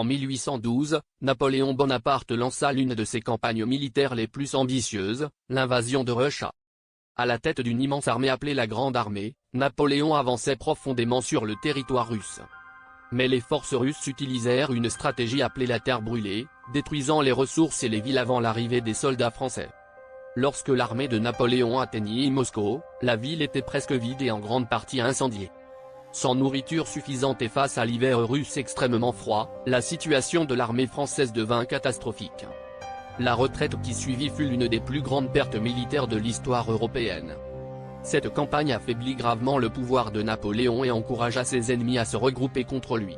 En 1812, Napoléon Bonaparte lança l'une de ses campagnes militaires les plus ambitieuses, l'invasion de Russia. À la tête d'une immense armée appelée la Grande Armée, Napoléon avançait profondément sur le territoire russe. Mais les forces russes utilisèrent une stratégie appelée la terre brûlée, détruisant les ressources et les villes avant l'arrivée des soldats français. Lorsque l'armée de Napoléon atteignit Moscou, la ville était presque vide et en grande partie incendiée. Sans nourriture suffisante et face à l'hiver russe extrêmement froid, la situation de l'armée française devint catastrophique. La retraite qui suivit fut l'une des plus grandes pertes militaires de l'histoire européenne. Cette campagne affaiblit gravement le pouvoir de Napoléon et encouragea ses ennemis à se regrouper contre lui.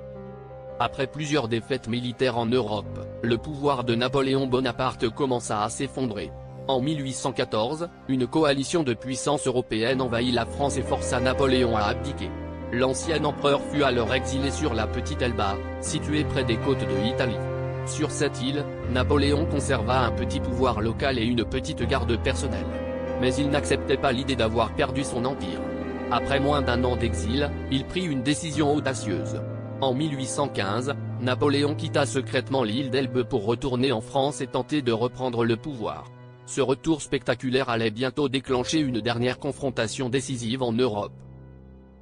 Après plusieurs défaites militaires en Europe, le pouvoir de Napoléon Bonaparte commença à s'effondrer. En 1814, une coalition de puissances européennes envahit la France et força Napoléon à abdiquer. L'ancien empereur fut alors exilé sur la petite Elba, située près des côtes de l'Italie. Sur cette île, Napoléon conserva un petit pouvoir local et une petite garde personnelle. Mais il n'acceptait pas l'idée d'avoir perdu son empire. Après moins d'un an d'exil, il prit une décision audacieuse. En 1815, Napoléon quitta secrètement l'île d'Elbe pour retourner en France et tenter de reprendre le pouvoir. Ce retour spectaculaire allait bientôt déclencher une dernière confrontation décisive en Europe.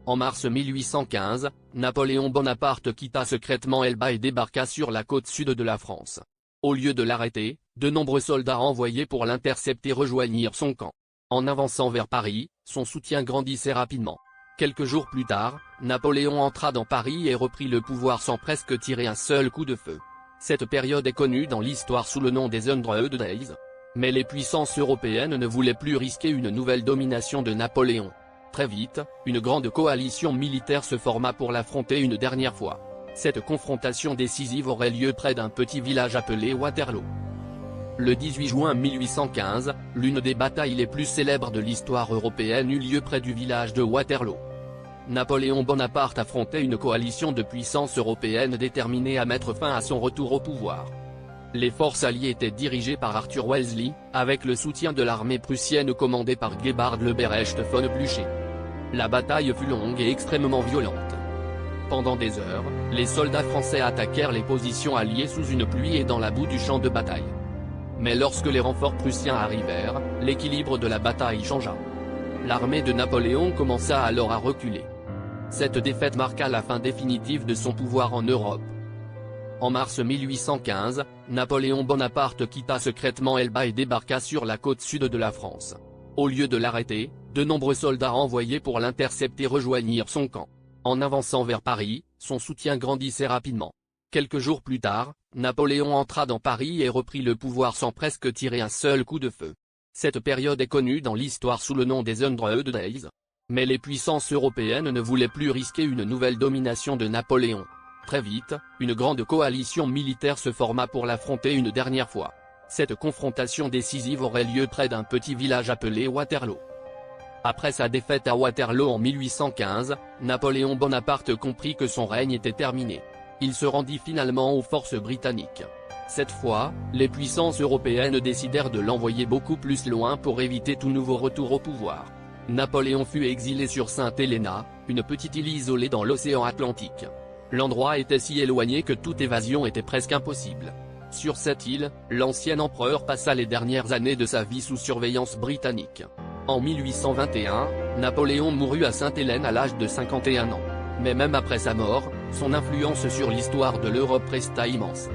En mars 1815, Napoléon Bonaparte quitta secrètement Elba et débarqua sur la côte sud de la France. Au lieu de l'arrêter, de nombreux soldats envoyés pour l'intercepter rejoignirent son camp. En avançant vers Paris, son soutien grandissait rapidement. Quelques jours plus tard, Napoléon entra dans Paris et reprit le pouvoir sans presque tirer un seul coup de feu. Cette période est connue dans l'histoire sous le nom des Hundred Days. Mais les puissances européennes ne voulaient plus risquer une nouvelle domination de Napoléon. Très vite, une grande coalition militaire se forma pour l'affronter une dernière fois. Cette confrontation décisive aurait lieu près d'un petit village appelé Waterloo. Le 18 juin 1815, l'une des batailles les plus célèbres de l'histoire européenne eut lieu près du village de Waterloo. Napoléon Bonaparte affrontait une coalition de puissances européennes déterminées à mettre fin à son retour au pouvoir. Les forces alliées étaient dirigées par Arthur Wellesley, avec le soutien de l'armée prussienne commandée par Gebhard Leberecht von Blücher. La bataille fut longue et extrêmement violente. Pendant des heures, les soldats français attaquèrent les positions alliées sous une pluie et dans la boue du champ de bataille. Mais lorsque les renforts prussiens arrivèrent, l'équilibre de la bataille changea. L'armée de Napoléon commença alors à reculer. Cette défaite marqua la fin définitive de son pouvoir en Europe. En mars 1815, Napoléon Bonaparte quitta secrètement Elba et débarqua sur la côte sud de la France. Au lieu de l'arrêter, de nombreux soldats envoyés pour l'intercepter rejoignirent son camp. En avançant vers Paris, son soutien grandissait rapidement. Quelques jours plus tard, Napoléon entra dans Paris et reprit le pouvoir sans presque tirer un seul coup de feu. Cette période est connue dans l'histoire sous le nom des Hundred Days. Mais les puissances européennes ne voulaient plus risquer une nouvelle domination de Napoléon. Très vite, une grande coalition militaire se forma pour l'affronter une dernière fois. Cette confrontation décisive aurait lieu près d'un petit village appelé Waterloo. Après sa défaite à Waterloo en 1815, Napoléon Bonaparte comprit que son règne était terminé. Il se rendit finalement aux forces britanniques. Cette fois, les puissances européennes décidèrent de l'envoyer beaucoup plus loin pour éviter tout nouveau retour au pouvoir. Napoléon fut exilé sur Sainte Helena, une petite île isolée dans l'océan Atlantique. L'endroit était si éloigné que toute évasion était presque impossible. Sur cette île, l'ancien empereur passa les dernières années de sa vie sous surveillance britannique. En 1821, Napoléon mourut à Sainte-Hélène à l'âge de 51 ans. Mais même après sa mort, son influence sur l'histoire de l'Europe resta immense.